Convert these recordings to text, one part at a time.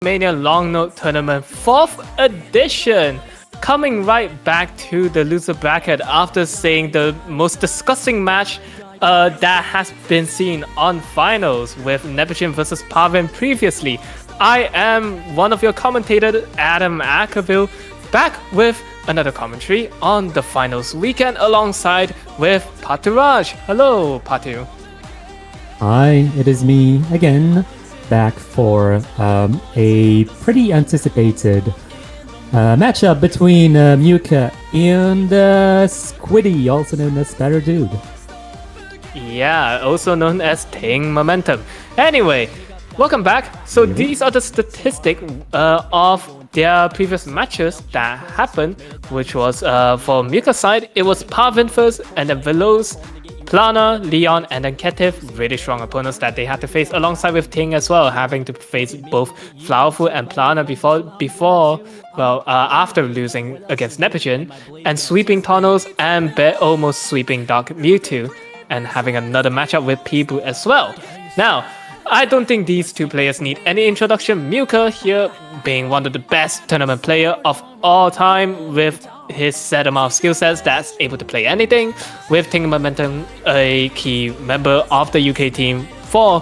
Mania Long Note Tournament 4th edition, coming right back to the loser bracket after seeing the most disgusting match that has been seen on finals with Neptune versus Parvin previously. I am one of your commentators, Adam Ackerville, back with another commentary on the finals weekend alongside with Paturaj. Hello, Patu. Hi, it is me again, back for a pretty anticipated matchup between myucchii and Squiddy, also known as Spatter Dude. Yeah, also known as Ting Momentum. Anyway, welcome back. So these are the statistics of their previous matches that happened, which was for myucchii side, it was Parvin first, and then Veloz, Plana, Leon, and then Ketiv, really strong opponents that they had to face alongside with Ting as well, having to face both Flowerful and Plana after losing against Neptune, and sweeping Tunnels and almost sweeping Dark Mewtwo, and having another matchup with Peeboo as well. Now, I don't think these two players need any introduction. myucchii here being one of the best tournament player of all time with his set amount of skill sets that's able to play anything, with Ting Momentum a key member of the UK team for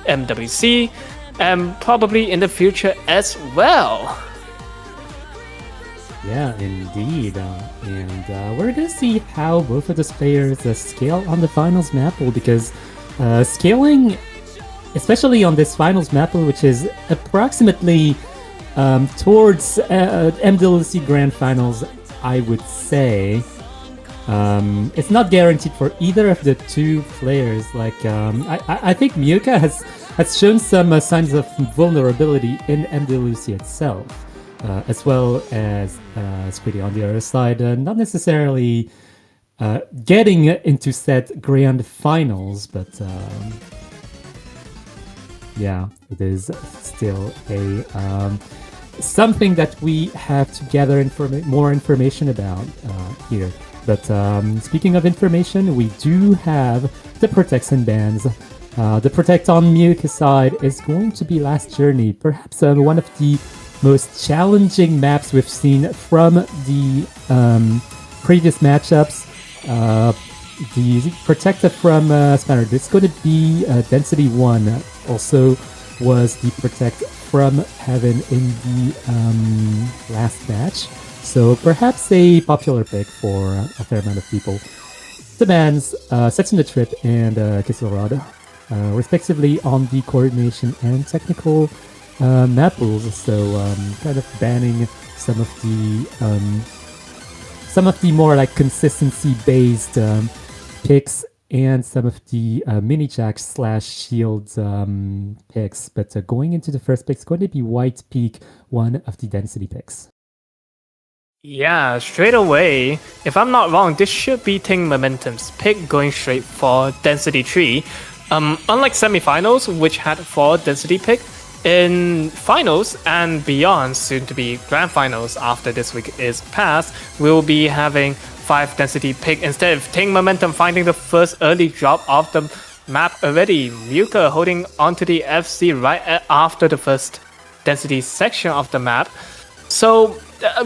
MWC and probably in the future as well. Yeah, indeed. And we're going to see how both of those players scale on the finals map, because scaling, especially on this finals map, which is approximately towards MWC Grand Finals, I would say, it's not guaranteed for either of the two players. I think myucchii has shown some signs of vulnerability in MWC itself. As well as Squiddy on the other side, not necessarily getting into set grand finals, but yeah, it is still a something that we have to gather more information about here. But speaking of information, we do have the Protects and bans. The Protect on myucchii side is going to be Last Journey, perhaps one of the most challenging maps we've seen from the previous matchups. The Protector from Spanner, this is going to be Density 1. Also was the Protect from Heaven in the last match. So perhaps a popular pick for a fair amount of people. The bans, Sets in the Trip and Kisselrod, respectively on the coordination and technical map rules, so kind of banning some of the more like consistency-based picks and some of the mini jacks / shields picks. But going into the first pick, it's going to be White Peak, one of the density picks. Yeah, straight away, if I'm not wrong, this should be Ting Momentum's pick, going straight for Density 3. Unlike semifinals, which had 4 density picks, in finals and beyond, soon to be grand finals after this week is passed, we'll be having 5 density pick instead of Ting Momentum finding the first early drop of the map already. myucchii holding onto the FC right after the first density section of the map. So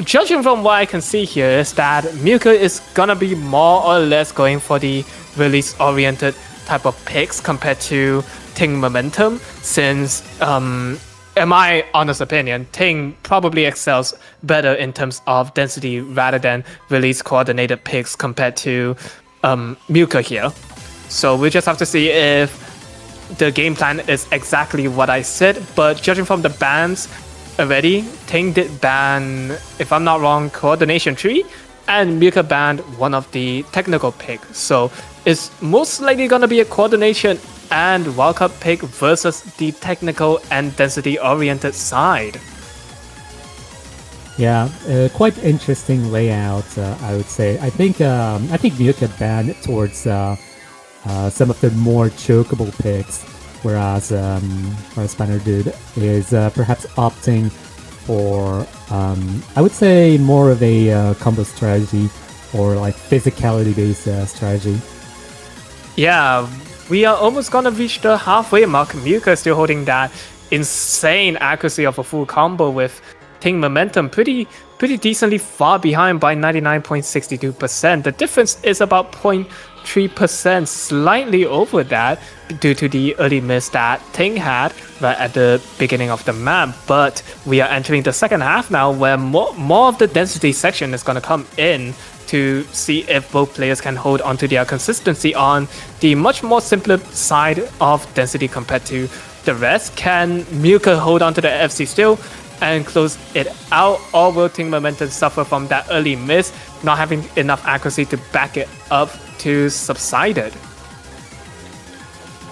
judging from what I can see here is that myucchii is gonna be more or less going for the release oriented type of picks compared to Ting Momentum, since in my honest opinion, Ting probably excels better in terms of density rather than release coordinated picks compared to myucchii here. So we just have to see if the game plan is exactly what I said, but judging from the bans already, Ting did ban, if I'm not wrong, Coordination 3, and myucchii banned one of the technical picks. So it's most likely gonna be a coordination and wildcard pick versus the technical and density oriented side. Yeah, quite interesting layout, I would say. I think myucchii banned towards some of the more chokeable picks, whereas Spanner Dude is perhaps opting for, I would say, more of a combo strategy or like physicality based strategy. Yeah, we are almost gonna reach the halfway mark. myucchii is still holding that insane accuracy of a full combo with Ting Momentum pretty decently far behind by 99.62%. The difference is about 0.3%, slightly over that due to the early miss that Ting had right at the beginning of the map. But we are entering the second half now, where more of the density section is going to come in to see if both players can hold on to their consistency on the much more simpler side of density compared to the rest. Can myucchii hold on to the FC still and close it out, or will Ting Momentum suffer from that early miss, not having enough accuracy to back it up to subside it?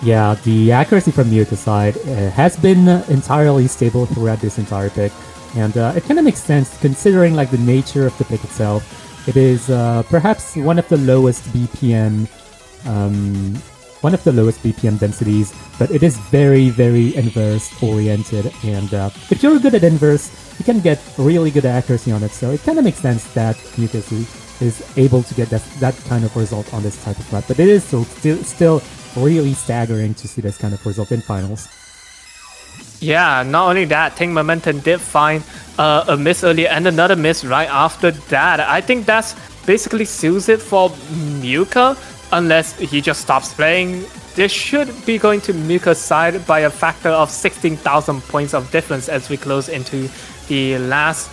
Yeah, the accuracy from myucchii side has been entirely stable throughout this entire pick, and it kind of makes sense considering like the nature of the pick itself. It is perhaps one of the lowest BPM densities, but it is very, very inverse oriented. And if you're good at inverse, you can get really good accuracy on it. So it kind of makes sense that myucchii is able to get that kind of result on this type of map. But it is still really staggering to see this kind of result in finals. Yeah, not only that, Ting Momentum did find a miss earlier and another miss right after that. I think that's basically seals it for myucchii, unless he just stops playing. This should be going to myucchii's side by a factor of 16,000 points of difference as we close into the last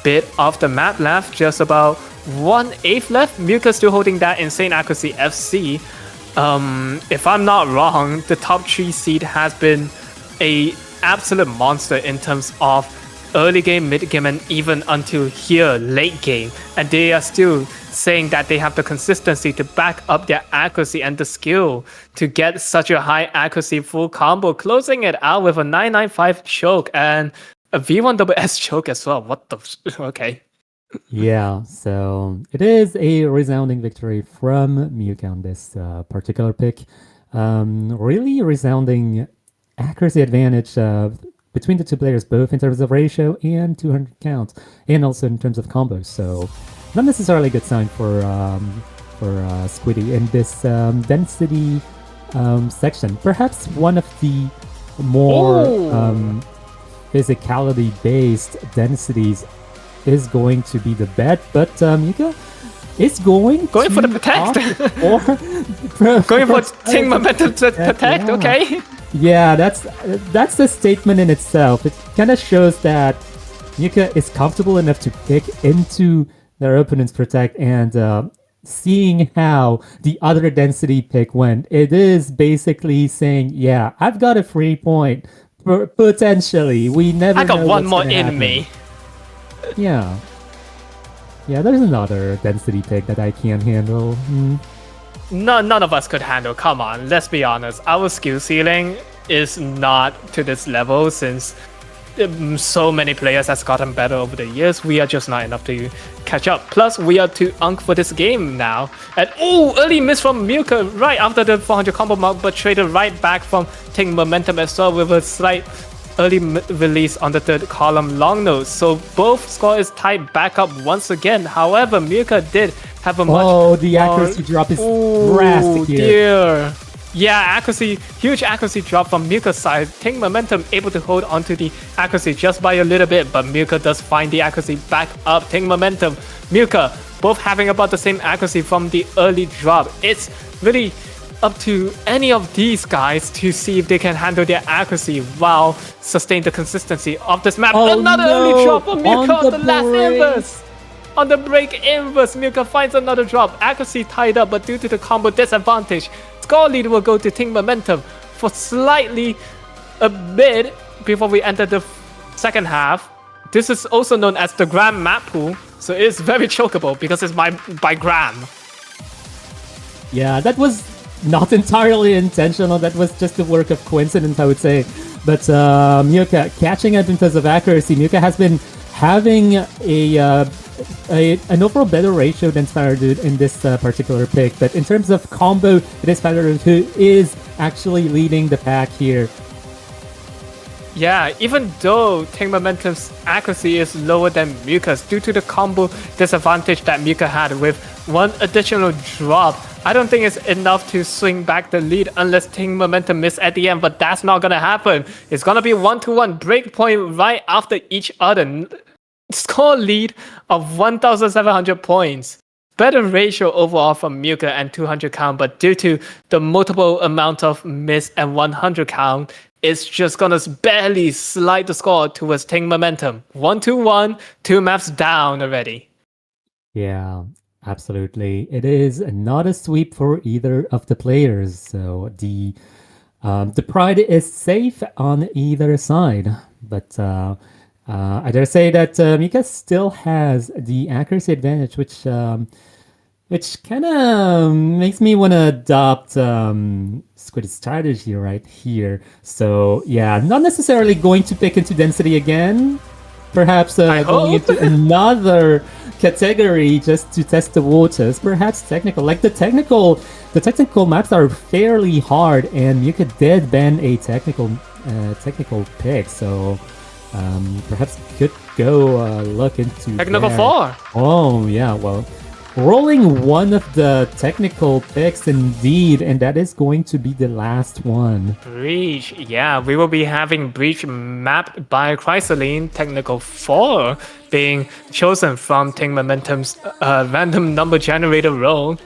bit of the map left. Just about 1/8 left. myucchii still holding that insane accuracy FC. If I'm not wrong, the top 3 seed has been a absolute monster in terms of early game, mid game, and even until here, late game. And they are still saying that they have the consistency to back up their accuracy and the skill to get such a high accuracy full combo, closing it out with a 995 choke and a V1SS choke as well. What the... Okay. Yeah, so it is a resounding victory from myucchii on this particular pick. Really resounding accuracy advantage between the two players, both in terms of ratio and 200 count, and also in terms of combos. So not necessarily a good sign for Squiddy in this density section. Perhaps one of the more physicality-based densities is going to be the bet, but myucchii is going for the protect. Going for Ting Momentum to protect. Yeah. Okay. Yeah, that's a statement in itself. It kind of shows that myucchii is comfortable enough to pick into their opponent's protect, and seeing how the other density pick went, it is basically saying, yeah, I've got a free point. Potentially. We never know. I got one more in me. Yeah. Yeah, there's another density pick that I can't handle. None of us could handle. Come on, let's be honest. Our skill ceiling is not to this level since so many players has gotten better over the years. We are just not enough to catch up. Plus, we are too unk for this game now. And early miss from myucchii right after the 400 combo mark, but traded right back from Ting Momentum as well with a slight early release on the third column long nose. So both score is tied back up once again. However, myucchii did have a much the accuracy drop is drastic here. Dear. Yeah, huge accuracy drop from myucchii's side. Ting Momentum able to hold onto the accuracy just by a little bit, but myucchii does find the accuracy back up. Ting Momentum, myucchii, both having about the same accuracy from the early drop. It's really up to any of these guys to see if they can handle their accuracy while sustain the consistency of this map. Another early drop from myucchii on the last inverse. On the break inverse, myucchii finds another drop. Accuracy tied up, but due to the combo disadvantage, score lead will go to Ting Momentum for slightly a bit before we enter the second half. This is also known as the Gram map pool, so it is very chokeable because it's by Gram. Yeah, that was not entirely intentional. That was just the work of coincidence, I would say. But myucchii catching up in terms of accuracy. myucchii has been having an overall better ratio than Spider-Dude in this particular pick. But in terms of combo, it is Spider-Dude who is actually leading the pack here. Yeah, even though Ting Momentum's accuracy is lower than myucchii's due to the combo disadvantage that myucchii had with one additional drop I don't think it's enough to swing back the lead unless Team Momentum miss at the end, but that's not gonna happen. It's gonna be 1-1 breakpoint right after each other. Score lead of 1,700 points. Better ratio overall from myucchii and 200 count, but due to the multiple amount of miss and 100 count, it's just gonna barely slide the score towards Team Momentum. 1-1, 2 maps down already. Yeah, absolutely. It is not a sweep for either of the players, so the pride is safe on either side. But I dare say that myucchii still has the accuracy advantage, which kind of makes me want to adopt Squid's strategy right here. So yeah, not necessarily going to pick into density again. Perhaps going into another category just to test the waters. Perhaps technical. Like the technical maps are fairly hard, and myucchii did ban a technical pick. So perhaps could go look into Technical 4. Oh yeah, well, rolling one of the technical picks indeed, and that is going to be the last one. Breach, yeah, we will be having Breach mapped by Chrysaline, Technical 4 being chosen from Team Momentum's random number generator role.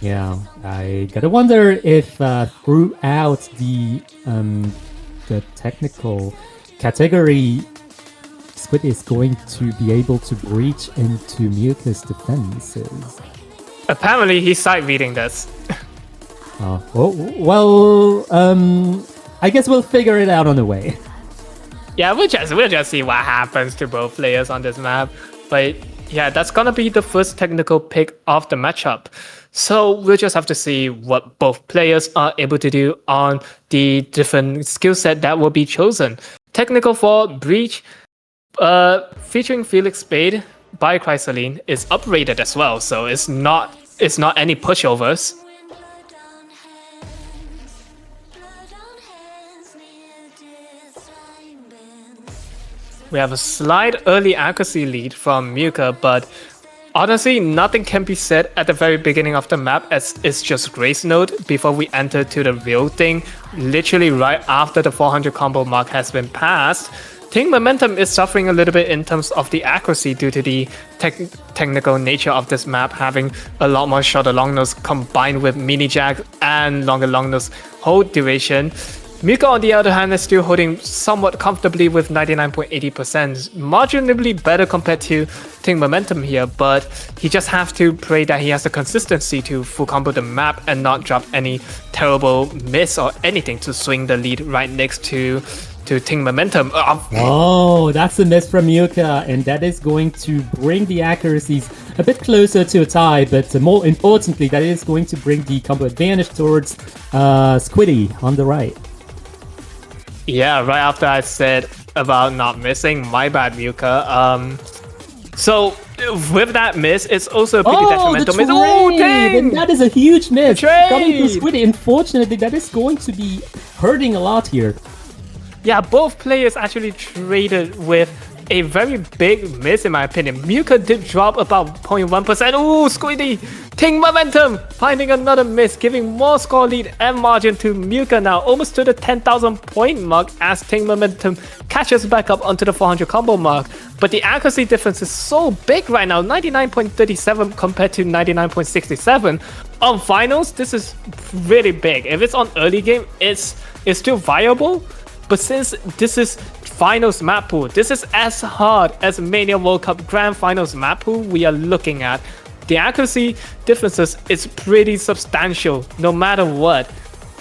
Yeah, I gotta wonder if throughout the technical category, Squid is going to be able to breach into myucchii's defenses. Apparently, he's side reading this. I guess we'll figure it out on the way. Yeah, we'll just see what happens to both players on this map. But yeah, that's gonna be the first technical pick of the matchup. So we'll just have to see what both players are able to do on the different skill set that will be chosen. Technical 4 Breach, featuring Felix Spade by Chrysaline, is uprated as well, so it's not any pushovers. We have a slight early accuracy lead from myucchii, but honestly, nothing can be said at the very beginning of the map, as it's just Grace Note before we enter to the real thing, literally right after the 400 combo mark has been passed. Team Momentum is suffering a little bit in terms of the accuracy due to the technical nature of this map, having a lot more shorter long nose combined with mini jag and longer long nose hold duration. myucchii, on the other hand, is still holding somewhat comfortably with 99.80%, marginally better compared to Team Momentum here, but he just has to pray that he has the consistency to full combo the map and not drop any terrible miss or anything to swing the lead right next to Team Momentum. Oh, that's a miss from myucchii, and that is going to bring the accuracies a bit closer to a tie, but more importantly, that is going to bring the combo advantage towards Squiddy on the right. Yeah, right after I said about not missing, my bad, myucchii. So with that miss, it's also a pretty detrimental miss. Oh, dang! And that is a huge miss coming from Squiddy. Unfortunately, that is going to be hurting a lot here. Yeah, both players actually traded with a very big miss, in my opinion. myucchii did drop about 0.1%. Ooh, Squiddy! Team Momentum finding another miss, giving more score lead and margin to myucchii now, almost to the 10,000 point mark as Team Momentum catches back up onto the 400 combo mark. But the accuracy difference is so big right now, 99.37 compared to 99.67. On finals, this is really big. If it's on early game, it's still viable. But since this is finals map pool, this is as hard as Mania World Cup Grand Finals map pool we are looking at. The accuracy differences is pretty substantial no matter what.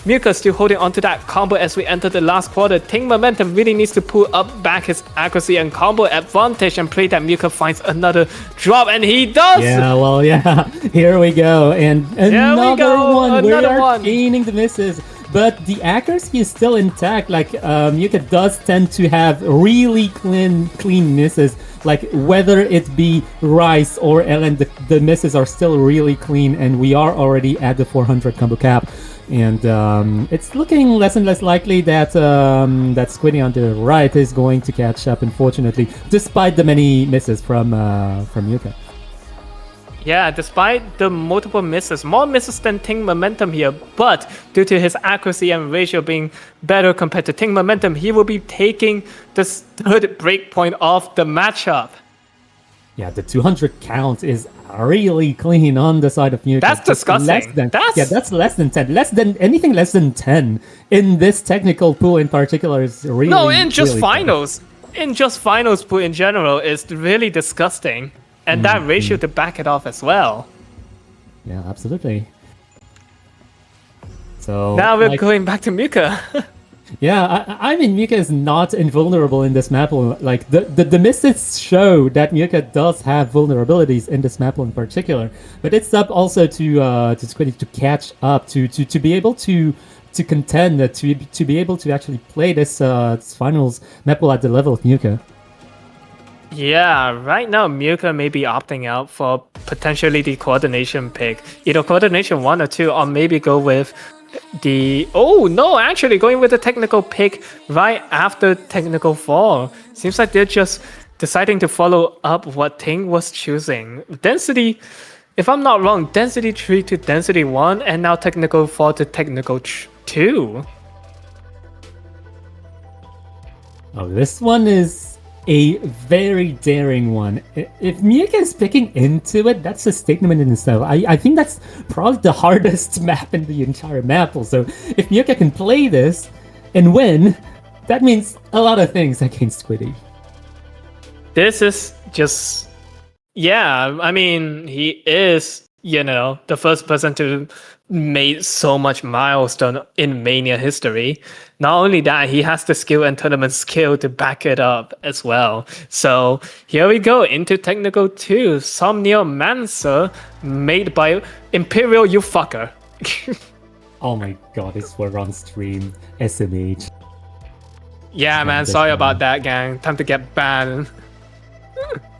myucchii still holding onto that combo as we enter the last quarter. Team Momentum really needs to pull up back his accuracy and combo advantage and pray that myucchii finds another drop, and he does! Yeah, well, yeah, here we go. And another one. We are gaining the misses. But the accuracy is still intact. Like myucchii does tend to have really clean misses. Like whether it be Rice or Ellen, the misses are still really clean, and we are already at the 400 combo cap. And it's looking less and less likely that that Squiddy on the right is going to catch up, unfortunately, despite the many misses from myucchii. Yeah, despite the multiple misses, more misses than Ting Momentum here, but due to his accuracy and ratio being better compared to Ting Momentum, he will be taking the third breakpoint of the matchup. Yeah, the 200 count is really clean on the side of myucchii. That's disgusting. That's less than 10. Anything less than 10 in this technical pool in particular is really No, in just really finals. In just finals pool in general is really disgusting. And that ratio to back it off as well. Yeah, absolutely. So now we're going back to Mika. Yeah, I mean, myucchii is not invulnerable in this map. Like, the misses show that myucchii does have vulnerabilities in this map in particular. But it's up also to Squiddy to catch up, to be able to contend, to be able to actually play this finals map at the level of myucchii. Yeah, right now Mika may be opting out for potentially the coordination pick. Either coordination 1 or 2, or maybe go with the... Oh, no, actually going with the technical pick right after technical 4. Seems like they're just deciding to follow up what Ting was choosing. Density, if I'm not wrong, density 3 to density 1, and now technical 4 to technical 2. Oh, this one is a very daring one. If myucchii is picking into it, that's a statement in itself. I think that's probably the hardest map in the entire map also. If myucchii can play this and win, that means a lot of things against Squiddy. This is just... Yeah, I mean, he is, you know, the first person to make so much milestone in Mania history. Not only that, he has the skill and tournament skill to back it up as well. So here we go into Technical 2. Somniomancer made by Imperial, you fucker. Oh my god, this were on stream. SMH. Yeah, man, sorry about that, gang. Time to get banned.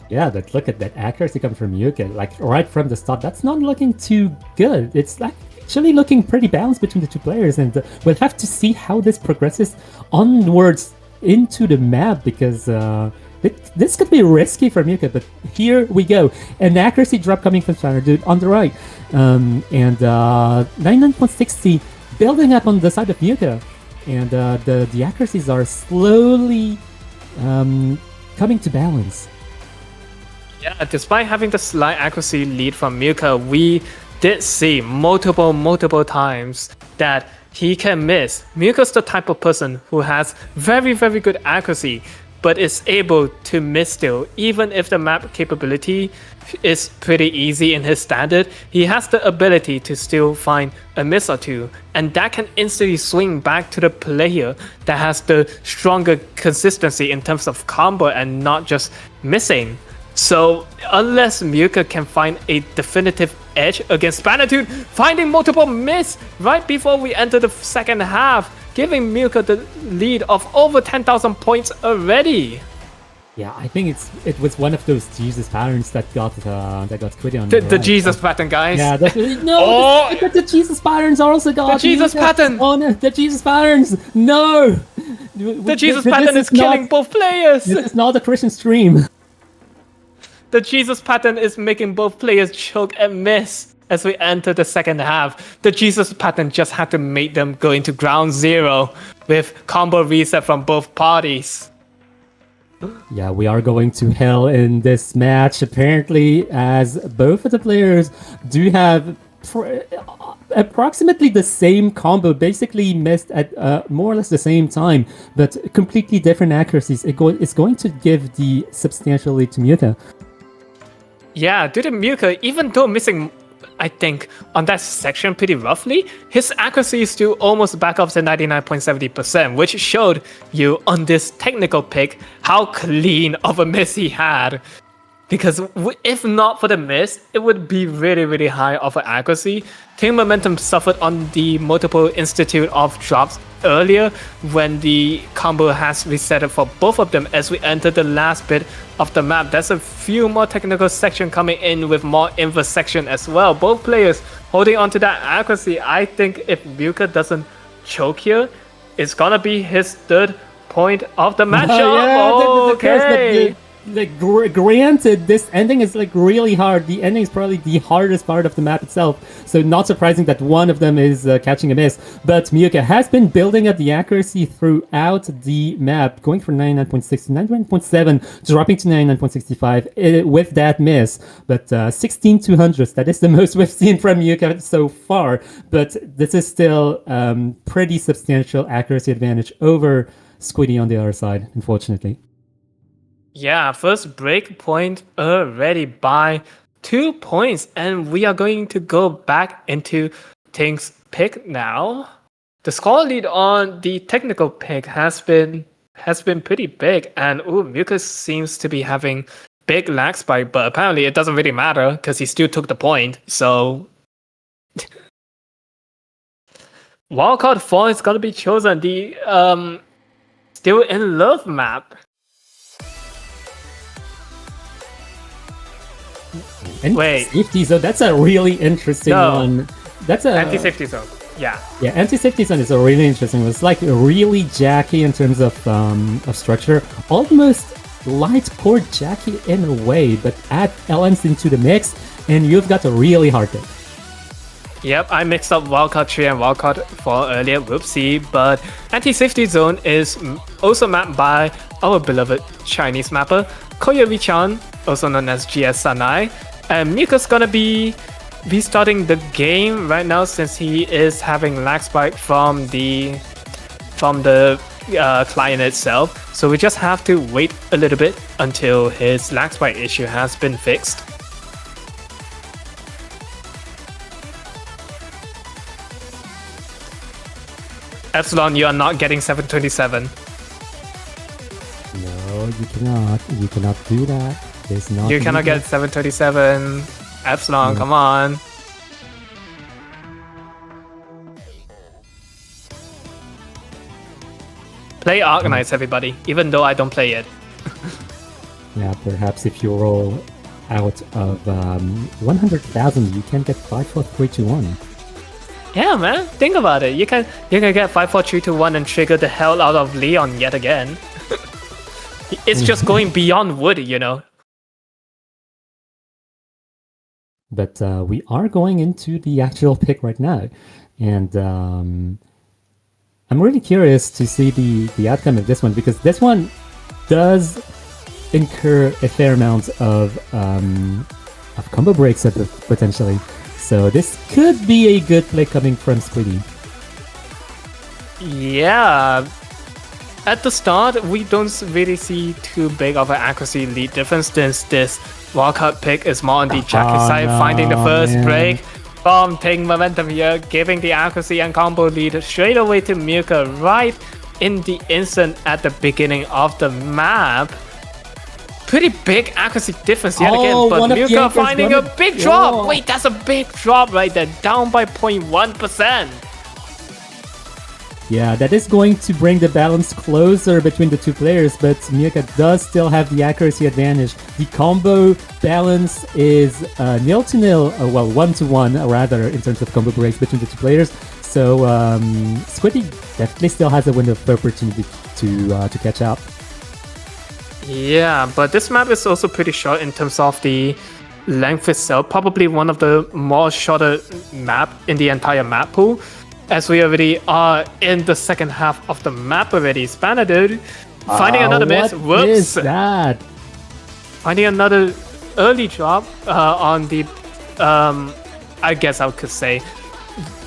Yeah, but look at that accuracy coming from myucchii. Like, right from the start, that's not looking too good. It's like actually looking pretty balanced between the two players, and we'll have to see how this progresses onwards into the map, because this could be risky for myucchii, but here we go. An accuracy drop coming from Shiner Dude on the right, and 99.60 building up on the side of myucchii, and the accuracies are slowly coming to balance. Yeah, despite having the slight accuracy lead from myucchii, we did see multiple times that he can miss. myucchii's the type of person who has very good accuracy, but is able to miss still. Even if the map capability is pretty easy in his standard, he has the ability to still find a miss or two, and that can instantly swing back to the player that has the stronger consistency in terms of combo and not just missing. So unless myucchii can find a definitive edge against Spanitude, finding multiple miss right before we enter the second half, giving myucchii the lead of over 10,000 points already. Yeah, I think it was one of those Jesus patterns that got Squiddy on the Jesus pattern, guys. Yeah, the Jesus patterns also got the Jesus pattern. Oh no, the Jesus patterns. No, the Jesus pattern is killing both players. This is not a Christian stream. The Jesus pattern is making both players choke and miss as we enter the second half. The Jesus pattern just had to make them go into ground zero with combo reset from both parties. Yeah, we are going to hell in this match, apparently, as both of the players do have approximately the same combo, basically missed at more or less the same time, but completely different accuracies. It's going to give the substantial lead to myucchii. Yeah, due to myucchii, even though missing, I think, on that section pretty roughly, his accuracy is still almost back up to 99.70%, which showed you on this technical pick how clean of a miss he had. Because if not for the miss, it would be really high of accuracy. Team Momentum suffered on the multiple institute of drops earlier when the combo has reset for both of them as we enter the last bit of the map. There's a few more technical section coming in with more inverse section as well. Both players holding on to that accuracy. I think if myucchii doesn't choke here, it's gonna be his third point of the matchup. Okay. like granted, this ending is like really hard. The ending is probably the hardest part of the map itself. So not surprising that one of them is catching a miss. But myucchii has been building up the accuracy throughout the map, going from 99.6 to 99.7, dropping to 99.65 with that miss. But 16/200, that is the most we've seen from myucchii so far. But this is still pretty substantial accuracy advantage over Squiddy on the other side, unfortunately. Yeah, first break point already by 2 points, and we are going to go back into Ting's pick now. The score lead on the technical pick has been pretty big, and myucchii seems to be having big lag spike, but apparently it doesn't really matter because he still took the point. So wildcard 4 is gonna be chosen. The Still in Love map. Wait. Safety zone, that's a really interesting one. That's a anti-safety zone. Yeah. Yeah, anti-safety zone is a really interesting one. It's like really jacky in terms of structure. Almost light core jacky in a way, but add elements into the mix, and you've got a really hard pick. Yep, I mixed up Wildcard 3 and Wildcard 4 earlier, whoopsie, but Anti-Safety Zone is also mapped by our beloved Chinese mapper, Koyomi-chan, also known as GS Sanai, and myucchii's gonna be restarting the game right now since he is having lag spike from the client itself, so we just have to wait a little bit until his lag spike issue has been fixed. Epsilon, you are not getting 727. No, you cannot. You cannot do that. There's not. You cannot get 727. Epsilon, no. Come on. Play Arknights, everybody, even though I don't play it. Yeah, perhaps if you roll out of 100,000, you can get 5, 4, 3, 2, 1. Yeah, man. Think about it. You can get 5, 4, 3, 2, 1 and trigger the hell out of Leon yet again. It's just going beyond wood, you know. But we are going into the actual pick right now, and I'm really curious to see the outcome of this one, because this one does incur a fair amount of combo breaks potentially. So this could be a good play coming from Squiddy. Yeah. At the start, we don't really see too big of an accuracy lead difference since this wildcard pick is more on the jacket side, finding the first break. Bomb taking momentum here, giving the accuracy and combo lead straight away to myucchii right in the instant at the beginning of the map. Pretty big accuracy difference yet again, but myucchii finding a big drop. Wait, that's a big drop right there, down by 0.1%. Yeah, that is going to bring the balance closer between the two players, but myucchii does still have the accuracy advantage. The combo balance is 0-0, well, 1-1 rather, in terms of combo breaks between the two players. So Squiddy definitely still has a window of opportunity to catch up. Yeah, but this map is also pretty short in terms of the length itself. Probably one of the more shorter map in the entire map pool, as we already are in the second half of the map already. Spanner, dude, finding another miss. Whoops. What is that? Finding another early drop on the, I guess I could say,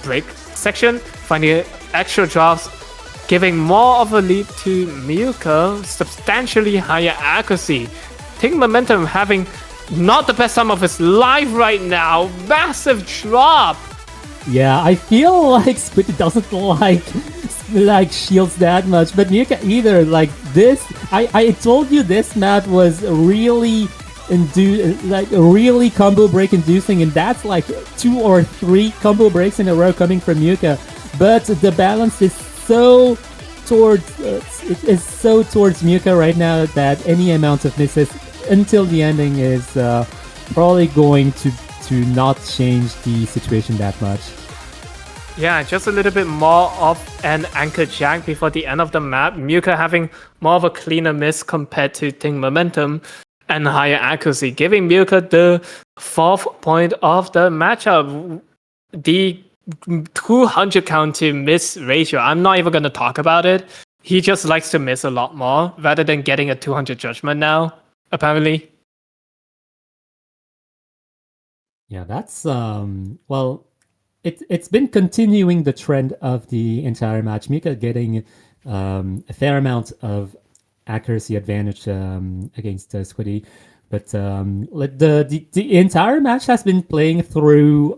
break section. Finding extra drops, giving more of a lead to myucchii, substantially higher accuracy. Taking momentum, having not the best time of his life right now. Massive drop. Yeah, I feel like Squiddy doesn't like shields that much, but myucchii either. Like this, I told you this map was really really combo break inducing, and that's like 2 or 3 combo breaks in a row coming from myucchii. But the balance is so towards myucchii right now that any amount of misses until the ending is probably going to not change the situation that much. Yeah, just a little bit more of an anchor jack before the end of the map. myucchii having more of a cleaner miss compared to Ting Momentum. and higher accuracy, giving myucchii the 4th point of the matchup. The 200 count to miss ratio, I'm not even going to talk about it. He just likes to miss a lot more rather than getting a 200 judgment now, apparently. Yeah, that's well, it's been continuing the trend of the entire match. Myucchii getting a fair amount of accuracy advantage against Squiddy, but the entire match has been playing through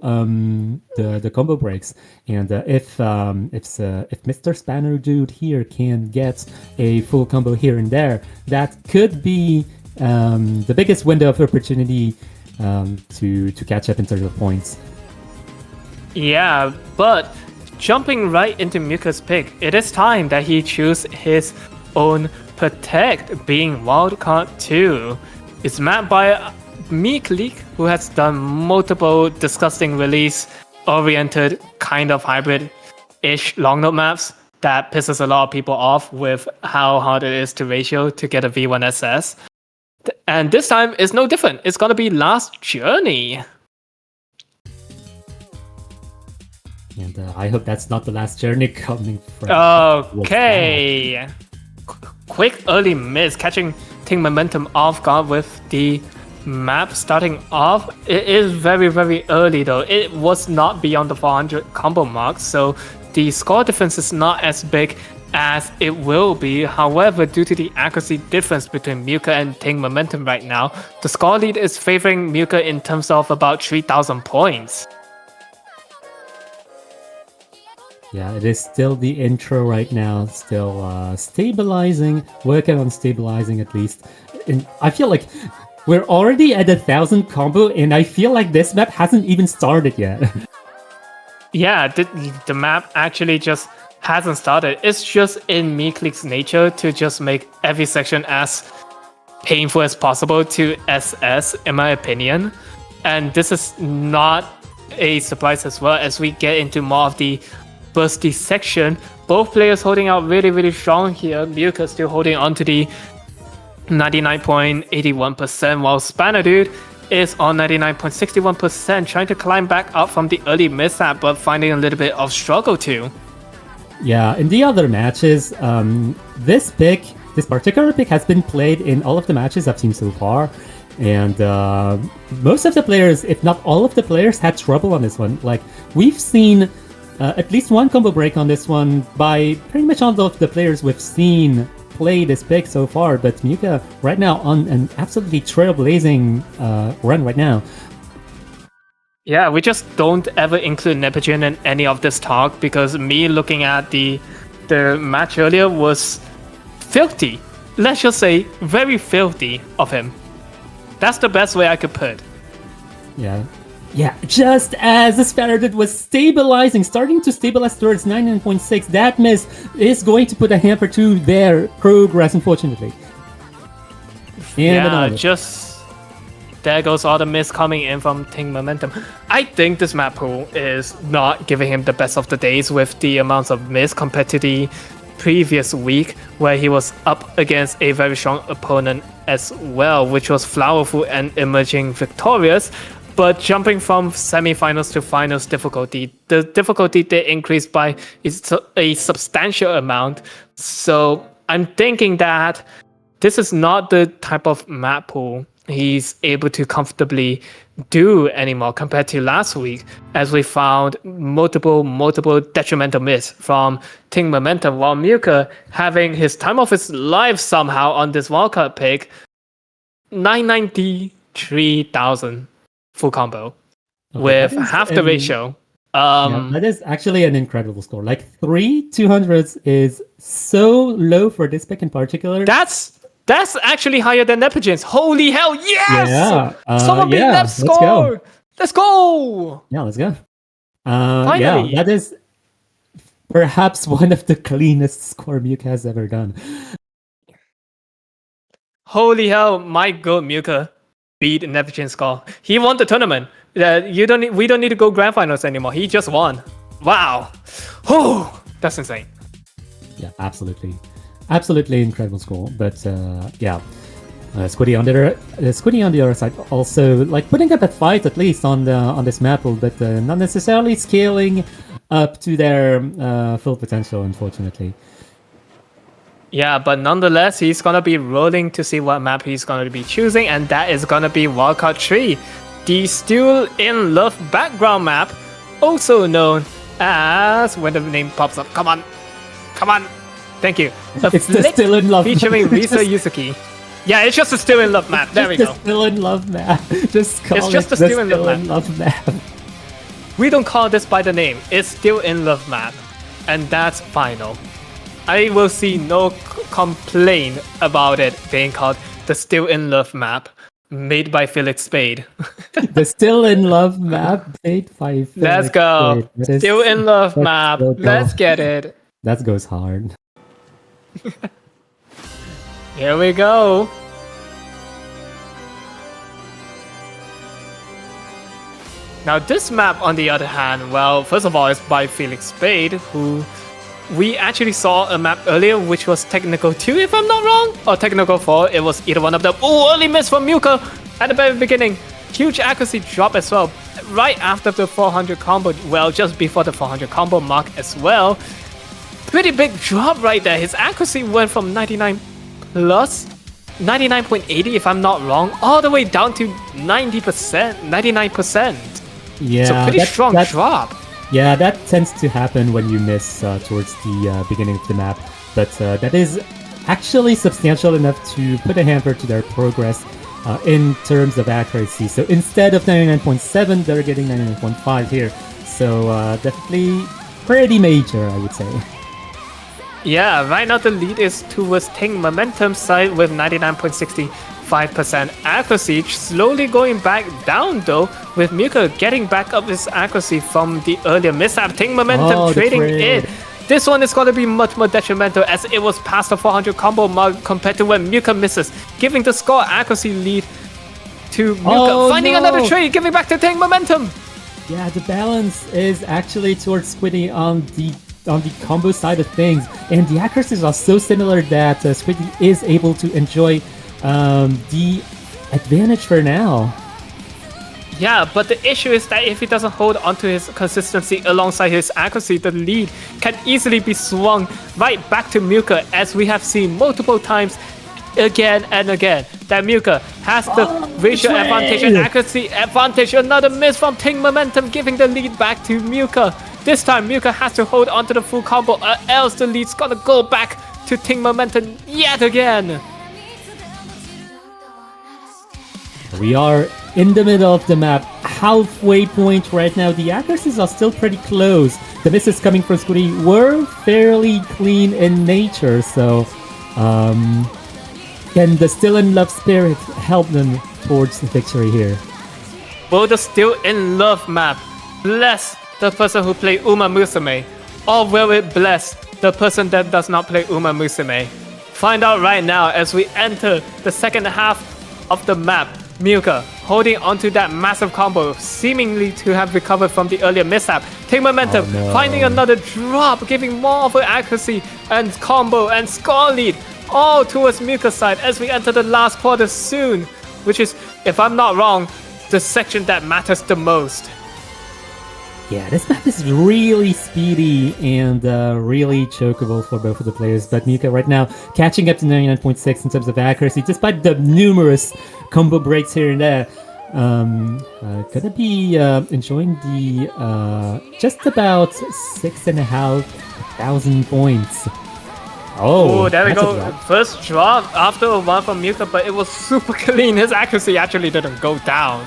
the combo breaks, and if Mr. Spanner Dude here can get a full combo here and there, that could be the biggest window of opportunity to catch up in terms of points. Yeah, but jumping right into myucchii's pick, it is time that he choose his own Protect, being wildcard 2. It's mapped by myucchii, who has done multiple disgusting release-oriented kind of hybrid-ish long note maps that pisses a lot of people off with how hard it is to ratio to get a V1 SS. And this time is no different. It's gonna be Last Journey. And I hope that's not the last journey coming from. Okay. Quick early miss, catching Team Momentum off guard with the map starting off. It is very, very early though. It was not beyond the 400 combo mark, so the score difference is not as big as it will be. However, due to the accuracy difference between myucchii and Team Momentum right now, the score lead is favoring myucchii in terms of about 3,000 points. Yeah, it is still the intro right now, still stabilizing, working on stabilizing at least. And I feel like we're already at 1,000 combo, and I feel like this map hasn't even started yet. Yeah, the map actually just hasn't started. It's just in myucchii's nature to just make every section as painful as possible to SS, in my opinion. And this is not a surprise as well as we get into more of the bursty section. Both players holding out really, really strong here. myucchii still holding on to the 99.81%, while Spanner Dude is on 99.61%, trying to climb back up from the early mishap, but finding a little bit of struggle too. Yeah, in the other matches, this particular pick has been played in all of the matches I've seen so far. And most of the players, if not all of the players, had trouble on this one. Like, we've seen at least one combo break on this one by pretty much all of the players we've seen play this pick so far, but myucchii right now on an absolutely trailblazing run right now. Yeah, we just don't ever include Neptune in any of this talk because me looking at the match earlier was filthy. Let's just say very filthy of him. That's the best way I could put. Yeah, just as the Spanner Dude was starting to stabilize towards 99.6, that miss is going to put a hamper to their progress, unfortunately. And just there goes all the miss coming in from Team Momentum. I think this map pool is not giving him the best of the days with the amounts of miss compared to the previous week where he was up against a very strong opponent as well, which was Flowerful and emerging victorious. But jumping from semifinals to finals difficulty, the difficulty did increase by a substantial amount. So I'm thinking that this is not the type of map pool he's able to comfortably do anymore compared to last week, as we found multiple detrimental miss from Team Momentum, while myucchii having his time of his life somehow on this wildcard pick, 993,000 full combo with half the ratio. That is actually an incredible score. Like 3 200s is so low for this pick in particular. That's actually higher than Nepogen's. Holy hell, yes! Yeah. Someone beat Nep's score! Let's go! Yeah, let's go. Finally. Yeah, that is perhaps one of the cleanest score myucchii has ever done. Holy hell, my good myucchii beat Nepogen's score. He won the tournament. We don't need to go grand finals anymore. He just won. Wow. Oh, that's insane. Yeah, absolutely incredible score. But yeah, Squiddy on the other side also like putting up a fight at least on this map, but not necessarily scaling up to their full potential, unfortunately. Yeah, but nonetheless, he's gonna be rolling to see what map he's gonna be choosing, and that is gonna be Wildcard 3, the Still in Love background map, also known as, when the name pops up, come on, thank you. It's the Still in Love featuring map. Risa Yuzuki. Yeah, it's just a Still in Love map. There we go. Still in Love map. Just call It's just it a the Still in Love map. We don't call this by the name. It's Still in Love map, and that's final. I will see no complaint about it being called the Still in Love map, made by Felix Spade. The Still in Love map made by Felix Let's go. Spade. Still in Love map. So Let's get it. That goes hard. Here we go. Now this map, on the other hand, well, first of all, it's by Felix Spade, who we actually saw a map earlier, which was Technical 2, if I'm not wrong, or Technical 4. It was either one of them. Oh, early miss from Myuka at the very beginning. Huge accuracy drop as well, right after the 400 combo. Well, just before the 400 combo mark as well. Pretty big drop right there. His accuracy went from 99 plus 99.80, if I'm not wrong, all the way down to 90%, 99%. Yeah, so pretty strong drop. Yeah, that tends to happen when you miss towards the beginning of the map, but that is actually substantial enough to put a hamper to their progress in terms of accuracy. So instead of 99.7, they're getting 99.5 here. So definitely pretty major, I would say. Yeah, right now the lead is towards Ting Momentum's side with 99.65% accuracy, slowly going back down though, with Myuka getting back up his accuracy from the earlier mishap. Ting Momentum trading in. This one is going to be much more detrimental as it was past the 400 combo mark compared to when Myuka misses, giving the score accuracy lead to Myuka. Finding another trade, giving back to Ting Momentum. Yeah, the balance is actually towards Squiddy on the combo side of things, and the accuracies are so similar that Squiddy is able to enjoy the advantage for now. Yeah, but the issue is that if he doesn't hold onto his consistency alongside his accuracy, the lead can easily be swung right back to Myuka, as we have seen multiple times again and again, that Myuka has the ratio advantage and accuracy advantage. Another miss from Ting Momentum, giving the lead back to Myuka. This time, Myuka has to hold onto the full combo, or else the lead's gonna go back to Ting Momentum yet again. We are in the middle of the map, halfway point right now. The accuracies are still pretty close. The misses coming from Squiddy were fairly clean in nature, so can the Still in Love spirit help them towards the victory here? Will the Still in Love map bless the person who played Uma Musume, or will it bless the person that does not play Uma Musume? Find out right now as we enter the second half of the map. Myuka holding onto that massive combo, seemingly to have recovered from the earlier mishap. Ting Momentum finding another drop, giving more of an accuracy and combo and score lead, all towards Myuka's side as we enter the last quarter soon, which is, if I'm not wrong, the section that matters the most. Yeah, this map is really speedy and really chokeable for both of the players, but Myuka right now catching up to 99.6 in terms of accuracy, despite the numerous combo breaks here and there. Gonna be enjoying the just about 6,500 points. Oh, there we go. First drop after a one from Myuka, but it was super clean. His accuracy actually didn't go down.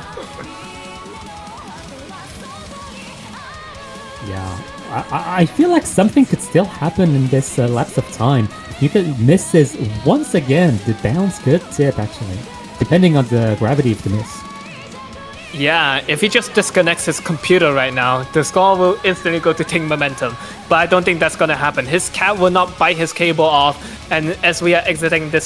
Yeah, I feel like something could still happen in this lapse of time. Myuka misses once again. The bounce could tip, actually, depending on the gravity of the miss. Yeah, if he just disconnects his computer right now, the score will instantly go to Ting Momentum. But I don't think that's gonna happen. His cat will not bite his cable off, and as we are exiting the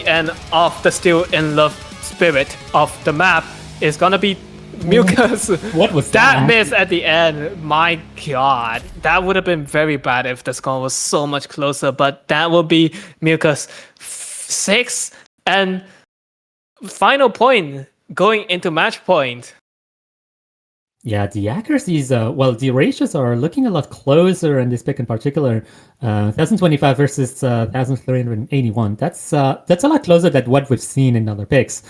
end of the Still in Love spirit of the map, is gonna be Myuka's. What was that miss at the end? My god, that would have been very bad if the score was so much closer. But that will be Myuka's 6th And final point, going into match point. Yeah, the accuracies, the ratios are looking a lot closer in this pick in particular. 1025 versus 1381. That's a lot closer than what we've seen in other picks.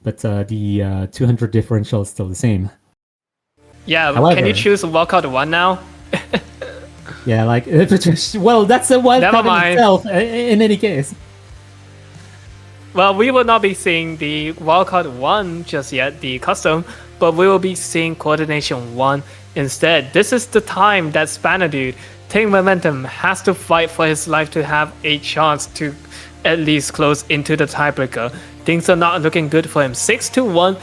But the 200 differential is still the same. Yeah, However, can you choose walkout 1 now? Yeah, like, well, that's a wild card in itself, in any case. Well, we will not be seeing the wildcard 1 just yet, the custom, but we will be seeing coordination 1 instead. This is the time that Spanner Dude, Team Momentum, has to fight for his life to have a chance to at least close into the tiebreaker. Things are not looking good for him. 6-1,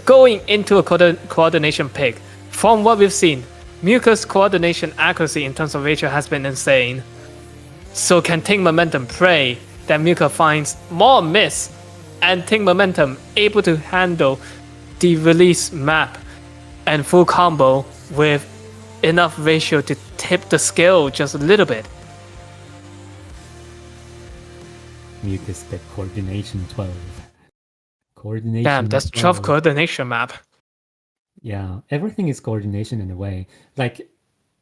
going into a coordination pick. From what we've seen, myucchii's coordination accuracy in terms of ratio has been insane. So can Team Momentum pray that myucchii finds more miss and Team Momentum able to handle the release map and full combo with enough ratio to tip the scale just a little bit? myucchii's pick coordination 12. Coordination. Damn, that's 12 coordination map. Yeah, everything is coordination in a way. Like,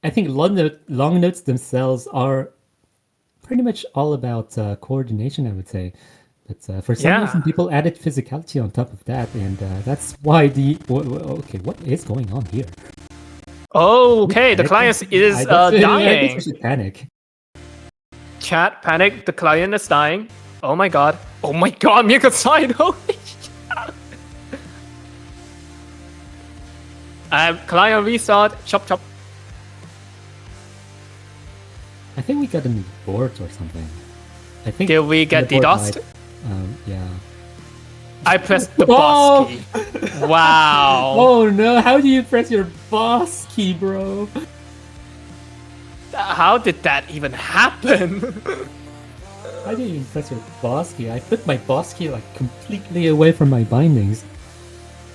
I think long notes themselves are pretty much all about coordination, I would say. But for some reason, people added physicality on top of that, and that's why the... Okay, what is going on here? Oh, okay, the client is dying. I guess we should panic. Chat, panic, the client is dying. Oh my god. Oh my god, myucchii's side, holy shit. Client restart, chop chop. I think we got a new board or something. I think. Did we get DDoSed? Yeah. I pressed the boss key. Wow. Oh no, how do you press your boss key, bro? How did that even happen? I didn't even press your boss key. I put my boss key like completely away from my bindings.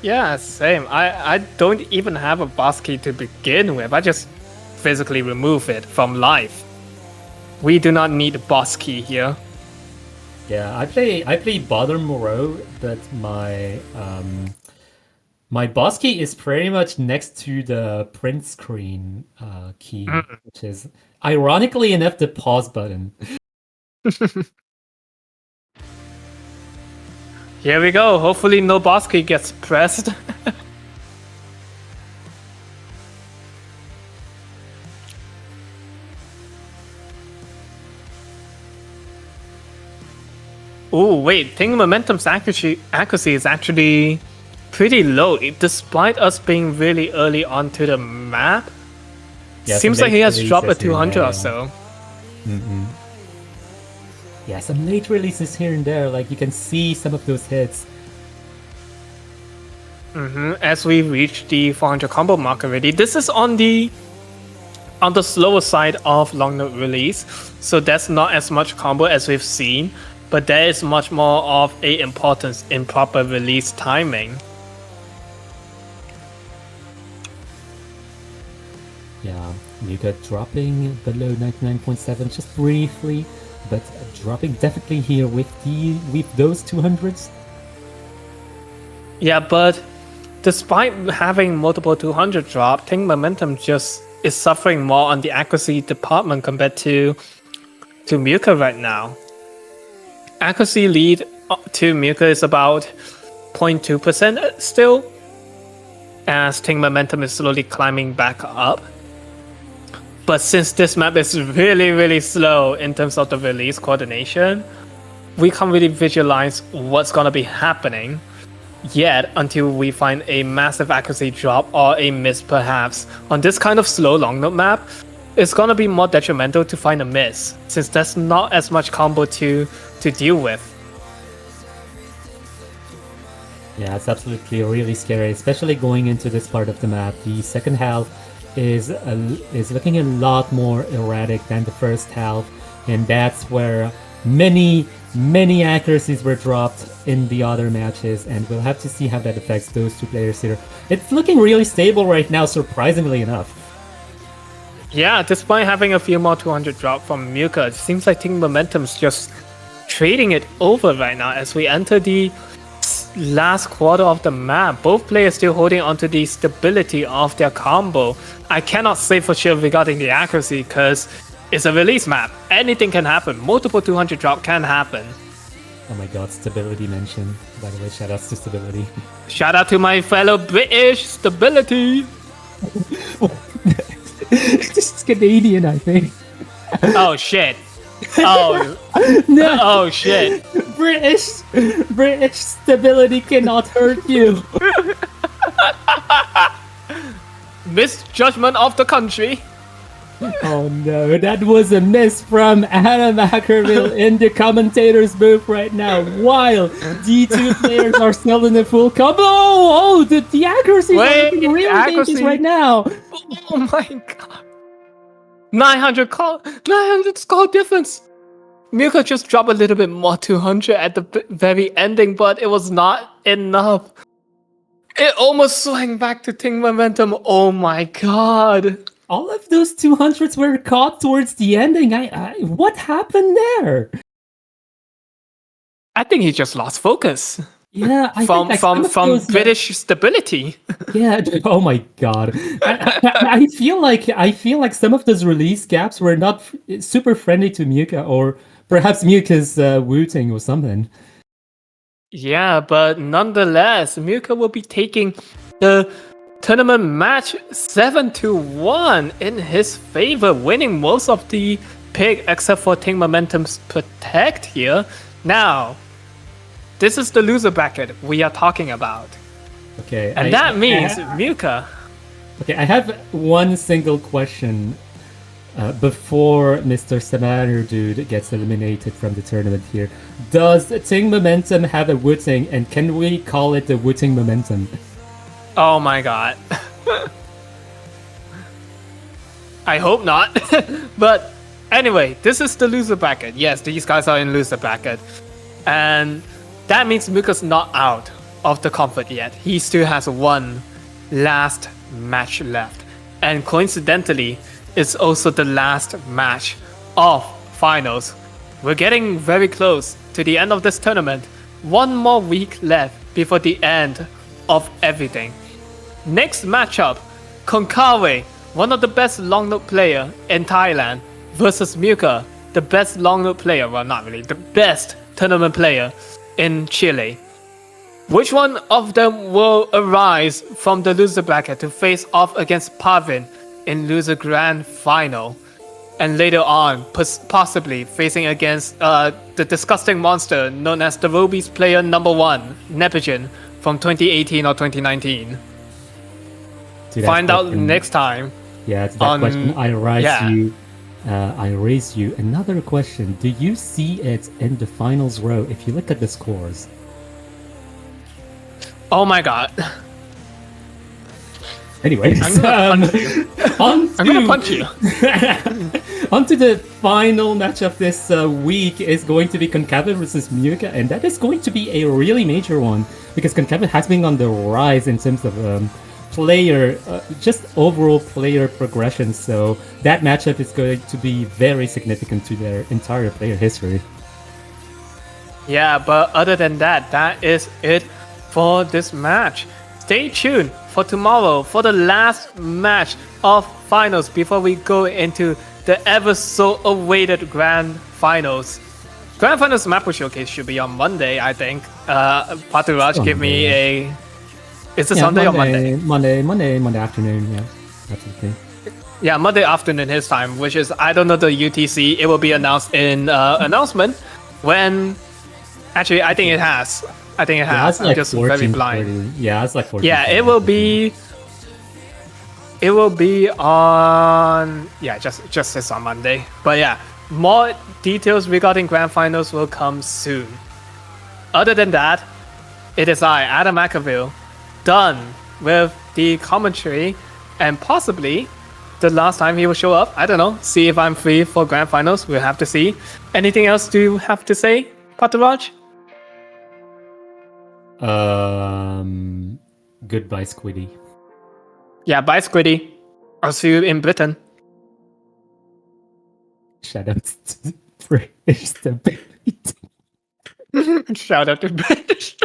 Yeah, same. I don't even have a boss key to begin with. I just physically remove it from life. We do not need a boss key here. Yeah, I play bottom row, but my my boss key is pretty much next to the print screen key, which is ironically enough the pause button. Here we go. Hopefully no boss key gets pressed. Oh wait, Team Momentum's accuracy is actually pretty low, despite us being really early onto the map. Yeah, seems like he has dropped a 200 or so. Yeah, some late releases here and there, like you can see some of those hits. As we reach the 400 combo mark already, this is on the slower side of long note release, so that's not as much combo as we've seen, but there is much more of a importance in proper release timing. Yeah, you got dropping below 99.7 just briefly, but dropping definitely here with those 200s. Yeah, but despite having multiple 200 drop, Team Momentum just is suffering more on the accuracy department compared to myucchii right now. Accuracy lead to myucchii is about 0.2% still, as Team Momentum is slowly climbing back up. But since this map is really, really slow in terms of the release coordination, we can't really visualize what's gonna be happening yet until we find a massive accuracy drop or a miss perhaps. On this kind of slow long note map, it's gonna be more detrimental to find a miss, since there's not as much combo to deal with. Yeah, it's absolutely really scary, especially going into this part of the map. The second half is looking a lot more erratic than the first half, and that's where many accuracies were dropped in the other matches, and we'll have to see how that affects those two players here. It's looking really stable right now, surprisingly enough. Yeah, despite having a few more 200 drop from myucchii, it seems like Team Momentum's just trading it over right now as we enter the last quarter of the map. Both players still holding onto the stability of their combo. I cannot say for sure regarding the accuracy because it's a release map. Anything can happen. Multiple 200 drop can happen. Oh my god, stability mention. By the way, shout outs to stability. Shout out to my fellow British stability. This is Canadian, I think. Oh shit. Oh No, oh shit. British stability cannot hurt you. Misjudgment of the country. Oh no, that was a miss from Adam Ackerville in the commentator's booth right now. While D2 players are still in the full combo. Oh, the accuracy is looking really dangerous right now. Oh my god. 900 score difference. Milka just dropped a little bit more 200 at the very ending, but it was not enough. It almost swung back to Ting momentum. Oh my god. All of those 200s were caught towards the ending. What happened there? I think he just lost focus. Yeah, from British stability. Yeah. Oh my god. I feel like some of those release gaps were not super friendly to Myucchii, or perhaps Myucchii's wooting or something. Yeah, but nonetheless, Myucchii will be taking the tournament match 7-1 in his favor, winning most of the pick except for Ting Momentum's Protect here. Now, this is the loser bracket we are talking about. Okay. And that means Myucchii. Okay, I have one single question before Mr. Samar dude gets eliminated from the tournament here. Does Ting Momentum have a wooting, and can we call it the wooting momentum? Oh my god. I hope not. But anyway, this is the loser bracket. Yes, these guys are in loser bracket. And that means Myucchii's not out of the comfort yet. He still has one last match left. And coincidentally, it's also the last match of finals. We're getting very close to the end of this tournament. One more week left before the end of everything. Next matchup, Konkawe, one of the best long note player in Thailand, versus Myucchii, the best long note player, well not really, the best tournament player in Chile. Which one of them will arise from the loser bracket to face off against Pavin in loser grand final? And later on, possibly facing against the disgusting monster known as the Robies player number 1, Neptune, from 2018 or 2019. Find out next time. Yeah, to that question, I raise you another question. Do you see it in the finals row if you look at the scores? Oh my god. Anyways, I'm gonna punch you. On to the final match of this week is going to be Konkawe versus Myucchii, and that is going to be a really major one because Konkawe has been on the rise in terms of player, just overall player progression. So that matchup is going to be very significant to their entire player history. Yeah, but other than that, that is it for this match. Stay tuned for tomorrow for the last match of finals before we go into the ever so awaited grand finals. Grand finals map showcase should be on Monday, I think. Paturaj give me a. Is it Sunday or Monday? Monday afternoon. Yeah, that's okay. Yeah, Monday afternoon his time, which is I don't know the UTC. It will be announced in announcement when. Actually, I think it has. I'm like just very blind. 30. Yeah, it's like 40. Yeah, it will be. It will be on. Yeah, just it's on Monday. But yeah, more details regarding grand finals will come soon. Other than that, it is I, Adam Ackerville, done with the commentary, and possibly the last time he will show up. I don't know. See if I'm free for grand finals. We'll have to see. Anything else do you have to say, Paturaj? Goodbye, Squiddy. Yeah, bye, Squiddy. I'll see you in Britain. Shout out to British stability. Shout out to British.